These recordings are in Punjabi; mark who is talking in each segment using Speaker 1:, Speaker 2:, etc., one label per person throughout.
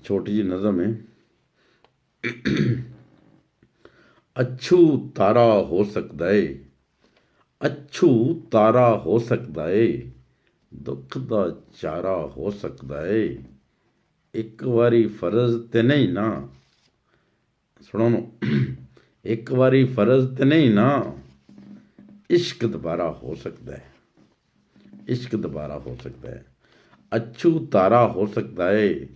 Speaker 1: ਛੋਟੀ ਜਿਹੀ ਨਜ਼ਮ ਹੈ। ਅੱਛੂ ਤਾਰਾ ਹੋ ਸਕਦਾ ਏ, ਅੱਛੂ ਤਾਰਾ ਹੋ ਸਕਦਾ ਏ, ਦੁੱਖ ਦਾ ਚਾਰਾ ਹੋ ਸਕਦਾ ਏ। ਇੱਕ ਵਾਰੀ ਫਰਜ਼ ਤੇ ਨਹੀਂ ਨਾ, ਸੁਣੋ ਨੂੰ, ਇੱਕ ਵਾਰੀ ਫਰਜ਼ ਤੇ ਨਹੀਂ ਨਾ, ਇਸ਼ਕ ਦੁਬਾਰਾ ਹੋ ਸਕਦਾ ਹੈ, ਇਸ਼ਕ ਦੁਬਾਰਾ ਹੋ ਸਕਦਾ ਹੈ। ਅੱਛੂ ਤਾਰਾ ਹੋ ਸਕਦਾ ਏ,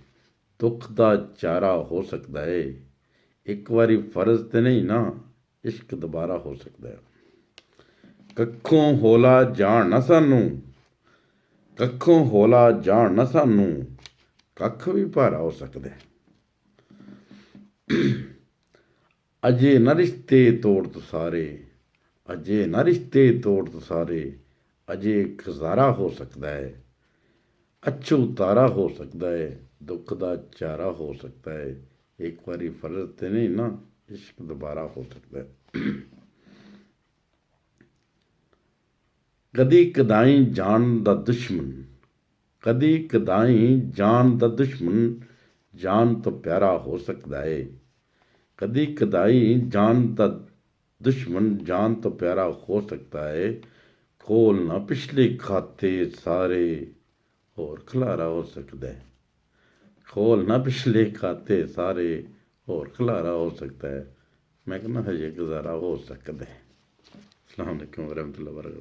Speaker 1: ਦੁੱਖ ਦਾ ਚਾਰਾ ਹੋ ਸਕਦਾ ਏ। ਇੱਕ ਵਾਰੀ ਫਰਜ਼ ਤੇ ਨਹੀਂ ਨਾ, ਇਸ਼ਕ ਦੁਬਾਰਾ ਹੋ ਸਕਦਾ ਹੈ। ਕੱਖੋਂ ਹੌਲਾ ਜਾਣ ਨਾ ਸਾਨੂੰ, ਕੱਖੋਂ ਹੌਲਾ ਜਾਣ ਨਾ ਸਾਨੂੰ, ਕੱਖ ਵੀ ਭਾਰਾ ਹੋ ਸਕਦਾ ਹੈ। ਅਜੇ ਨਾ ਰਿਸ਼ਤੇ ਤੋੜ ਤੂੰ ਸਾਰੇ, ਅਜੇ ਨਾ ਰਿਸ਼ਤੇ ਤੋੜ ਤੂੰ ਸਾਰੇ, ਅਜੇ ਗੁਜ਼ਾਰਾ ਹੋ ਸਕਦਾ ਹੈ। ਅੱਛੂ ਤਾਰਾ ਹੋ ਸਕਦਾ ਹੈ, ਦੁੱਖ ਦਾ ਚਾਰਾ ਹੋ ਸਕਦਾ ਹੈ। ਇੱਕ ਵਾਰੀ ਫਰਜ਼ ਤੇ ਨਹੀਂ ਨਾ, ਇਸ਼ਕ ਦੁਬਾਰਾ ਹੋ ਸਕਦਾ ਹੈ। ਕਦੀ ਕਦਾਈ ਜਾਨ ਦਾ ਦੁਸ਼ਮਣ, ਕਦੀ ਕਦਾਈ ਜਾਨ ਦਾ ਦੁਸ਼ਮਣ, ਜਾਨ ਤੋਂ ਪਿਆਰਾ ਹੋ ਸਕਦਾ ਹੈ। ਕਦੀ ਕਦਾਈ ਜਾਨ ਦਾ ਦੁਸ਼ਮਣ, ਜਾਨ ਤੋਂ ਪਿਆਰਾ ਹੋ ਸਕਦਾ ਹੈ। ਖੋਲ ਨਾ ਪਿਛਲੇ ਖਾਤੇ ਸਾਰੇ, ਹੋਰ ਖਿਲਾਰਾ ਹੋ ਸਕਦਾ ਹੈ। ਖੋਲ ਨਾ ਪਿਛਲੇ ਖਾਤੇ ਸਾਰੇ, ਹੋਰ ਖਿਲਾਰਾ ਹੋ ਸਕਦਾ ਹੈ। ਮੈਂ ਕਹਿੰਦਾ ਹਜੇ ਗੁਜ਼ਾਰਾ ਹੋ ਸਕਦਾ ਹੈ। ਅਸਲਾਮ ਅਲੈਕੁਮ ਵਰਹਿਮਤੁல்லாਹ ਵਬਰਕਾਤੁਹ।